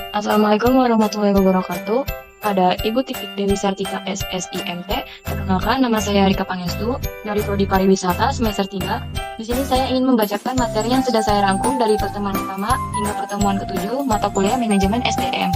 Assalamualaikum warahmatullahi wabarakatuh. Pada Ibu Titik Dewi Sartika SSIMT, perkenalkan nama saya Rika Pangestu dari Prodi Pariwisata semester 3. Di sini saya ingin membacakan materi yang sudah saya rangkum dari pertemuan pertama hingga pertemuan ke-7 mata kuliah manajemen SDM.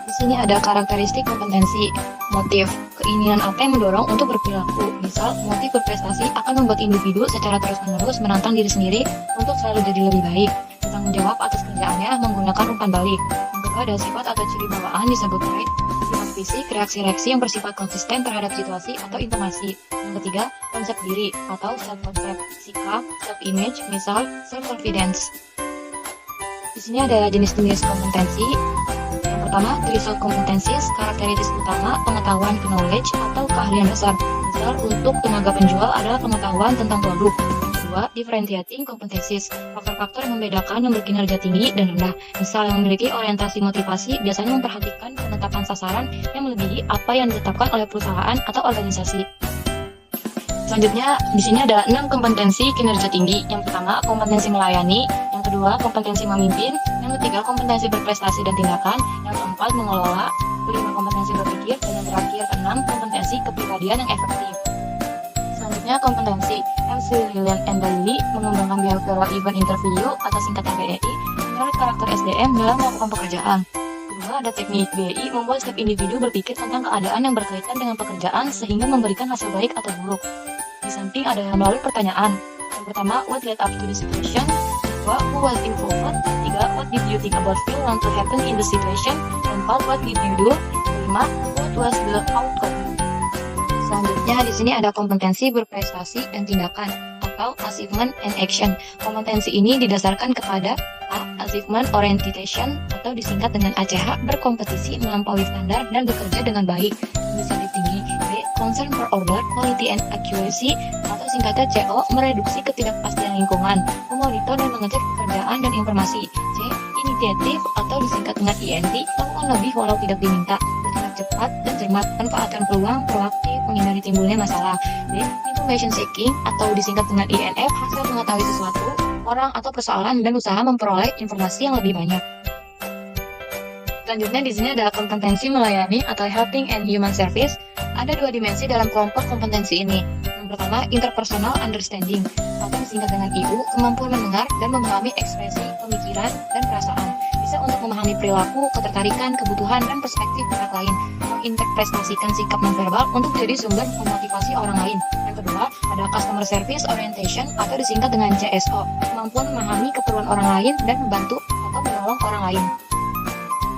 Di sini ada karakteristik kompetensi, motif, keinginan apa yang mendorong untuk berperilaku. Misal, motif berprestasi akan membuat individu secara terus-menerus menantang diri sendiri untuk selalu jadi lebih baik. Tanggung jawab atas kerjaannya menggunakan umpan balik. Yang kedua ada sifat atau ciri bawaan disebut trait. Sifat fisik, reaksi-reaksi yang bersifat konsisten terhadap situasi atau informasi. Yang ketiga, konsep diri atau self-concept. Sikap, self-image, misal self-confidence. Di sini ada jenis-jenis kompetensi. Yang pertama, result competencies, karakteristik utama, pengetahuan knowledge atau keahlian dasar. Misal, untuk tenaga penjual adalah pengetahuan tentang produk. Kedua, differentiating competencies, faktor-faktor yang membedakan yang berkinerja tinggi dan rendah. Misal, yang memiliki orientasi motivasi biasanya memperhatikan penetapan sasaran yang melebihi apa yang ditetapkan oleh perusahaan atau organisasi. Selanjutnya, di sini ada 6 kompetensi kinerja tinggi. Yang pertama, kompetensi melayani. Yang kedua, kompetensi memimpin. Yang ketiga, kompetensi berprestasi dan tindakan. Yang keempat, mengelola. Kelima, kompetensi berpikir. Dan yang terakhir, keenam, kompetensi kepribadian yang efektif. Selanjutnya, kompetensi MC Lilian and Dalili mengembangkan behavioral event interview atau singkatan BEI menurut karakter SDM dalam melakukan pekerjaan. Kedua, ada teknik BEI membuat setiap individu berpikir tentang keadaan yang berkaitan dengan pekerjaan sehingga memberikan hasil baik atau buruk. Di samping ada melalui pertanyaan. Yang pertama, what led up to the situation? Kedua, who was involved? Tiga, what did you think about feel want to happen in the situation? Keempat, what did you do? Kelima, what was the outcome? Selanjutnya di sini ada kompetensi berprestasi dan tindakan atau achievement and action. Kompetensi ini didasarkan kepada A. Achievement orientation atau disingkat dengan ACH, berkompetisi melampaui standar dan bekerja dengan baik. Inisiatif tinggi. B. Concern for order, quality and accuracy atau singkatnya CO, mereduksi ketidakpastian lingkungan, memonitor dan mengecek pekerjaan dan informasi. C. Initiative atau disingkat dengan INT, melakukan lebih walau tidak diminta, bertindak cepat dan cermat, manfaatkan peluang, proaktif, menghindari timbulnya masalah. D. Information seeking atau disingkat dengan INF, hasil mengetahui sesuatu, orang atau persoalan dan usaha memperoleh informasi yang lebih banyak. Selanjutnya di sini ada kompetensi melayani atau helping and human service. Ada 2 dimensi dalam kelompok kompetensi ini. Yang pertama, interpersonal understanding atau disingkat dengan IU, kemampuan mendengar dan memahami ekspresi, pemikiran, dan perasaan. Bisa untuk memahami perilaku, ketertarikan, kebutuhan, dan perspektif pihak lain. Menginterpretasikan sikap nonverbal untuk jadi sumber memotivasi orang lain. Yang kedua, ada customer service orientation atau disingkat dengan CSO, kemampuan memahami keperluan orang lain dan membantu atau menolong orang lain.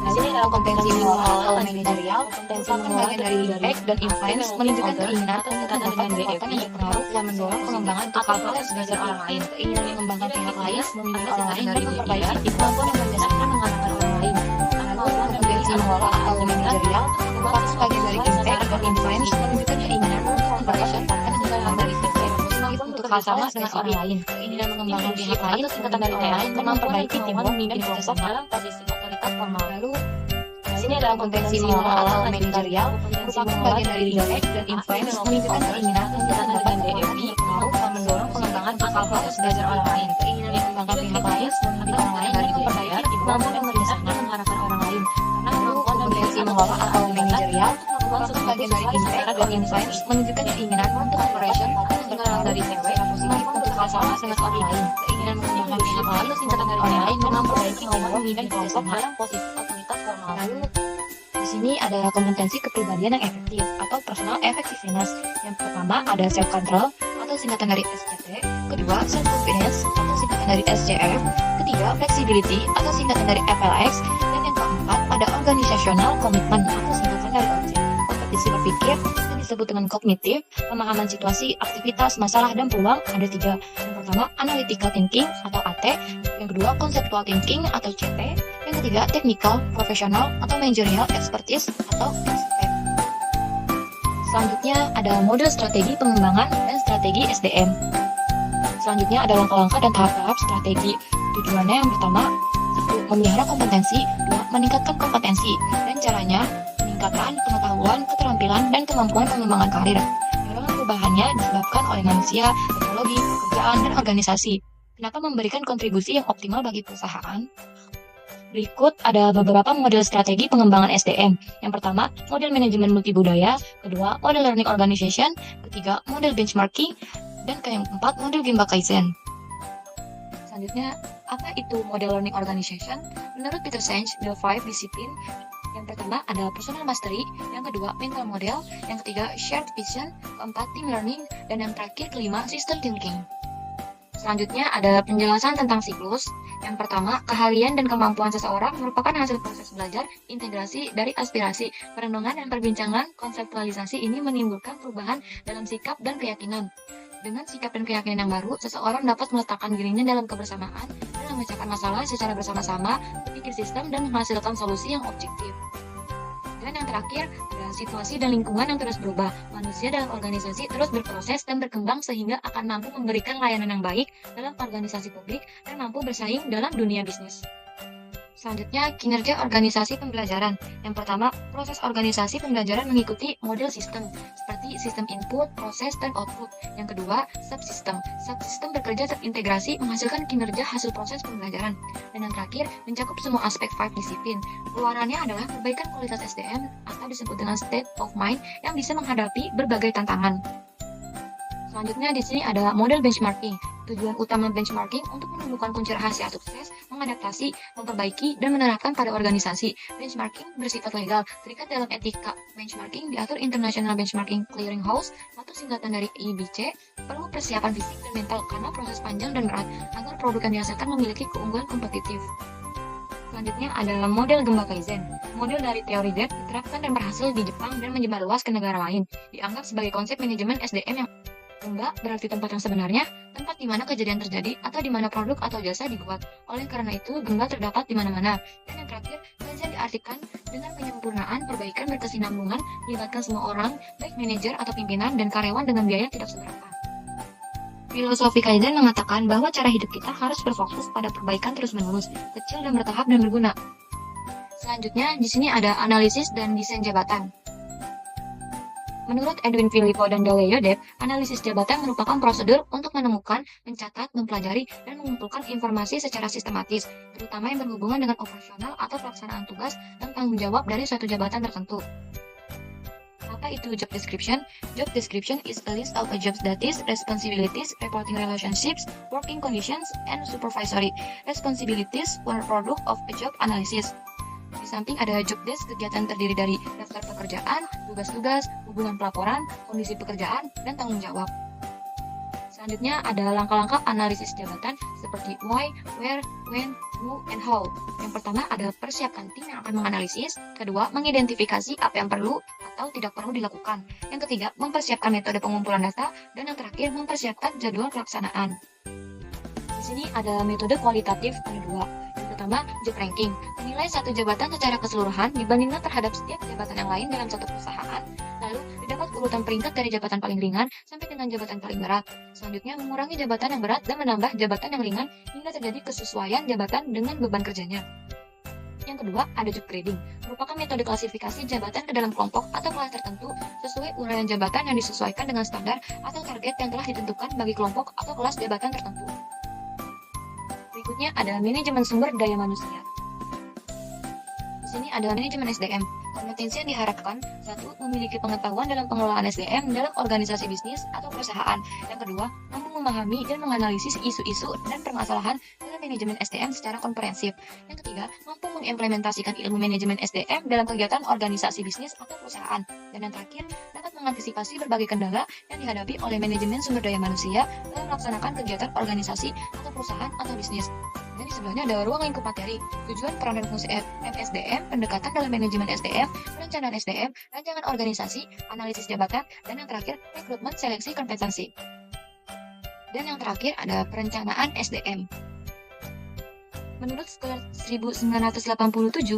Di sini adalah kompetensi moral atau manajerial. Kompetensi bagian dari impact dan influence, menunjukkan keinginan atau kekuatan yang berpengaruh yang mendorong pengembangan atau belajar orang lain, keinginan mengembangkan pihak lain, membimbing orang lain dan memperbaiki kemampuan yang berdasarkan mengalahkan orang lain. Lalu kompetensi moral atau manajerial merupakan bagian dari impact dan influence, menunjukkan keinginan untuk memperbaiki dari impact untuk hal sama dengan orang lain, keinginan mengembangkan pihak lain, tingkatan dari orang lain, dan memperbaiki tim memimpin proses dalam posisi otoritas formal. Lalu di sini adalah kompetensi moral atau manajerial merupakan bagian dari impact dan influence, menunjukkan keinginan tingkatan dari DFI yang mendorong pengembangan hal-hal belajar orang lain, keinginan mengembangkan pihak lain, memimpin orang lain, dan memperbaiki kemampuan yang berdasarkan mengharapkan orang lain. Karena kompetensi moral atau manajerial merupakan bagian dari impact dan influence, menunjukkan keinginan untuk operation berkembang dari cewek untuk hal sama dengan orang lain, keinginan mengembangkan pihak lain, tingkatan dari orang lain, dan memperbaiki kemampuan memimpin kelompok dalam posisi otoritas formal. Lalu di sini ada kompetensi kepribadian yang efektif atau personal effectiveness. Yang pertama ada self control atau singkatan dari SCT, kedua self confidence atau singkatan dari SCF, ketiga flexibility atau singkatan dari FLX, dan yang keempat ada organizational commitment atau singkatan dari OC. Kompetisi berpikir yang disebut dengan kognitif, pemahaman situasi, aktivitas, masalah, dan peluang ada 3. Yang pertama analytical thinking atau AT, yang kedua conceptual thinking atau CT, yang ketiga technical, professional, atau managerial expertise atau XP. Selanjutnya ada model strategi pengembangan dan strategi SDM. Selanjutnya ada langkah-langkah dan tahap-tahap strategi. Tujuannya yang pertama, 1. Memelihara kompetensi, 2. Meningkatkan kompetensi, dan caranya meningkatkan pengetahuan, keterampilan, dan kemampuan pengembangan karir. Dorongan perubahannya disebabkan oleh manusia, teknologi, pekerjaan, dan organisasi. Kenapa memberikan kontribusi yang optimal bagi perusahaan? Berikut ada beberapa model strategi pengembangan SDM. Yang pertama, model manajemen multibudaya. Kedua, model learning organization. Ketiga, model benchmarking. Dan keempat, model Gemba Kaizen. Selanjutnya, apa itu model learning organization? Menurut Peter Senge, ada 5 disiplin. Yang pertama ada personal mastery, yang kedua mental model, yang ketiga shared vision, keempat team learning, dan yang terakhir kelima system thinking. Selanjutnya ada penjelasan tentang siklus. Yang pertama, keahlian dan kemampuan seseorang merupakan hasil proses belajar, integrasi dari aspirasi, perenungan dan perbincangan. Konseptualisasi ini menimbulkan perubahan dalam sikap dan keyakinan. Dengan sikap dan keyakinan yang baru, seseorang dapat meletakkan dirinya dalam kebersamaan dan memecahkan masalah secara bersama-sama, berpikir sistem, dan menghasilkan solusi yang objektif. Dan yang terakhir, ada situasi dan lingkungan yang terus berubah. Manusia dalam organisasi terus berproses dan berkembang sehingga akan mampu memberikan layanan yang baik dalam organisasi publik dan mampu bersaing dalam dunia bisnis. Selanjutnya, kinerja organisasi pembelajaran. Yang pertama, proses organisasi pembelajaran mengikuti model sistem, seperti sistem input, proses, dan output. Yang kedua, subsistem. Subsistem bekerja terintegrasi menghasilkan kinerja hasil proses pembelajaran. Dan yang terakhir, mencakup semua aspek 5 disiplin. Keluarannya adalah perbaikan kualitas SDM atau disebut dengan state of mind yang bisa menghadapi berbagai tantangan. Selanjutnya di sini ada model benchmarking. Tujuan utama benchmarking untuk menemukan kunci rahasia sukses, mengadaptasi, memperbaiki, dan menerapkan pada organisasi. Benchmarking bersifat legal, terikat dalam etika. Benchmarking diatur International Benchmarking Clearinghouse atau singkatan dari IBC. Perlu persiapan fisik dan mental karena proses panjang dan berat agar produk yang dihasilkan memiliki keunggulan kompetitif. Selanjutnya adalah model Gemba Kaizen. Model dari teori Z diterapkan dan berhasil di Jepang dan menyebar luas ke negara lain. Dianggap sebagai konsep manajemen SDM yang Gemba berarti tempat yang sebenarnya, tempat di mana kejadian terjadi atau di mana produk atau jasa dibuat. Oleh karena itu, Gemba terdapat di mana-mana. Dan yang terakhir, Kaizen diartikan dengan penyempurnaan, perbaikan berkesinambungan, melibatkan semua orang, baik manajer atau pimpinan dan karyawan dengan biaya tidak seberapa. Filosofi Kaizen mengatakan bahwa cara hidup kita harus berfokus pada perbaikan terus-menerus, kecil dan bertahap dan berguna. Selanjutnya, di sini ada analisis dan desain jabatan. Menurut Edwin Filippo dan Daleo Deb, analisis jabatan merupakan prosedur untuk menemukan, mencatat, mempelajari, dan mengumpulkan informasi secara sistematis, terutama yang berhubungan dengan operasional atau pelaksanaan tugas dan tanggung jawab dari suatu jabatan tertentu. Apa itu job description? Job description is a list of a job's duties, responsibilities, reporting relationships, working conditions, and supervisory responsibilities were product of a job analysis. Di samping ada job desk, kegiatan terdiri dari daftar pekerjaan, tugas-tugas, hubungan pelaporan, kondisi pekerjaan, dan tanggung jawab. Selanjutnya ada langkah-langkah analisis jabatan seperti why, where, when, who, and how. Yang pertama ada persiapkan tim yang akan menganalisis. Kedua, mengidentifikasi apa yang perlu atau tidak perlu dilakukan. Yang ketiga, mempersiapkan metode pengumpulan data. Dan yang terakhir, mempersiapkan jadwal pelaksanaan. Di sini ada metode kualitatif ada dua. Pertama, job ranking. Menilai satu jabatan secara keseluruhan dibandingkan terhadap setiap jabatan yang lain dalam satu perusahaan. Lalu, didapat urutan peringkat dari jabatan paling ringan sampai dengan jabatan paling berat. Selanjutnya, mengurangi jabatan yang berat dan menambah jabatan yang ringan hingga terjadi kesesuaian jabatan dengan beban kerjanya. Yang kedua, ada job grading. Merupakan metode klasifikasi jabatan ke dalam kelompok atau kelas tertentu sesuai uraian jabatan yang disesuaikan dengan standar atau target yang telah ditentukan bagi kelompok atau kelas jabatan tertentu. Berikutnya ada manajemen sumber daya manusia. Di sini ada manajemen SDM. Kompetensi yang diharapkan, satu, memiliki pengetahuan dalam pengelolaan SDM dalam organisasi bisnis atau perusahaan. Yang kedua, mampu memahami dan menganalisis isu-isu dan permasalahan dalam manajemen SDM secara komprehensif. Yang ketiga, mampu mengimplementasikan ilmu manajemen SDM dalam kegiatan organisasi bisnis atau perusahaan. Dan yang terakhir, dapat mengantisipasi berbagai kendala yang dihadapi oleh manajemen sumber daya manusia dalam melaksanakan kegiatan organisasi atau perusahaan atau bisnis. Dan di sebelahnya ada ruang lingkup materi, tujuan peran dan fungsi MSDM, pendekatan dalam manajemen SDM, perencanaan SDM, rancangan organisasi, analisis jabatan, dan yang terakhir, rekrutmen seleksi kompetensi. Dan yang terakhir ada perencanaan SDM. Menurut Scholar 1987,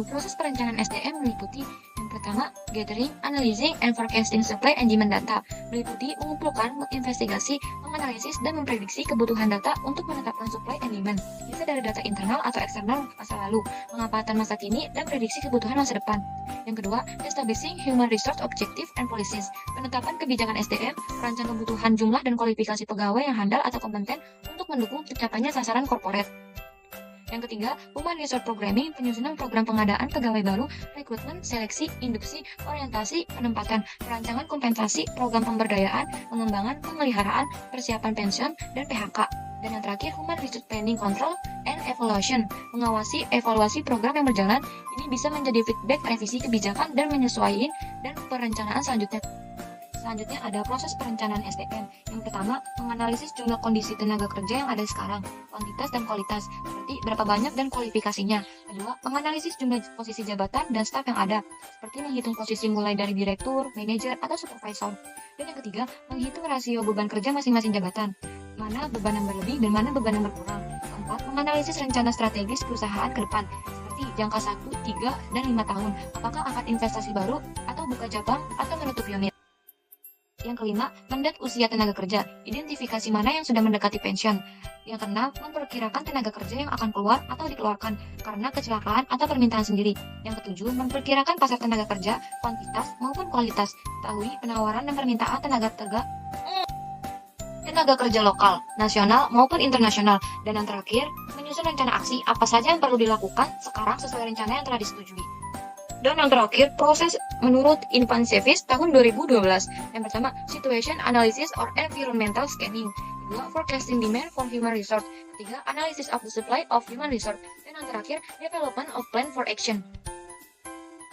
proses perencanaan SDM meliputi yang pertama, gathering, analyzing, and forecasting supply and demand data. Meliputi mengumpulkan, menginvestigasi, menganalisis, dan memprediksi kebutuhan data untuk menetapkan supply and demand. Bisa dari data internal atau eksternal masa lalu, pengamatan masa kini, dan prediksi kebutuhan masa depan. Yang kedua, establishing human resource objective and policies. Penetapan kebijakan SDM, merancang kebutuhan jumlah dan kualifikasi pegawai yang handal atau kompeten untuk mendukung tercapainya sasaran korporat. Yang ketiga, Human Resource Programming, penyusunan program pengadaan pegawai baru, rekrutmen, seleksi, induksi, orientasi, penempatan, perancangan kompensasi, program pemberdayaan, pengembangan, pemeliharaan, persiapan pensiun, dan PHK. Dan yang terakhir, Human Resource Planning Control and Evaluation, mengawasi evaluasi program yang berjalan. Ini bisa menjadi feedback, revisi kebijakan, dan menyesuaikan dan perencanaan selanjutnya. Selanjutnya ada proses perencanaan SDM. Yang pertama, menganalisis jumlah kondisi tenaga kerja yang ada sekarang, kuantitas dan kualitas, seperti berapa banyak dan kualifikasinya. Kedua, menganalisis jumlah posisi jabatan dan staf yang ada, seperti menghitung posisi mulai dari direktur, manajer, atau supervisor. Dan yang ketiga, menghitung rasio beban kerja masing-masing jabatan, mana beban yang berlebih dan mana beban yang berkurang. Keempat, menganalisis rencana strategis perusahaan ke depan, seperti jangka 1, 3, dan 5 tahun, apakah akan investasi baru, atau buka cabang, atau menutup unit. Yang kelima, mandat usia tenaga kerja. Identifikasi mana yang sudah mendekati pensiun. Yang keenam, memperkirakan tenaga kerja yang akan keluar atau dikeluarkan karena kecelakaan atau permintaan sendiri. Yang ketujuh, memperkirakan pasar tenaga kerja, kuantitas maupun kualitas. Ketahui penawaran dan permintaan tenaga kerja lokal, nasional maupun internasional. Dan yang terakhir, menyusun rencana aksi apa saja yang perlu dilakukan sekarang sesuai rencana yang telah disetujui. Dan yang terakhir, proses menurut Infant Service tahun 2012. Yang pertama, Situation Analysis or Environmental Scanning. Kedua, Forecasting Demand for Human Resource. Ketiga, Analysis of the Supply of Human Resource. Dan yang terakhir, Development of Plan for Action.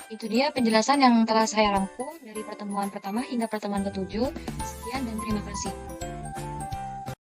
Itu dia penjelasan yang telah saya rangkum dari pertemuan pertama hingga pertemuan ke-7. Sekian dan terima kasih.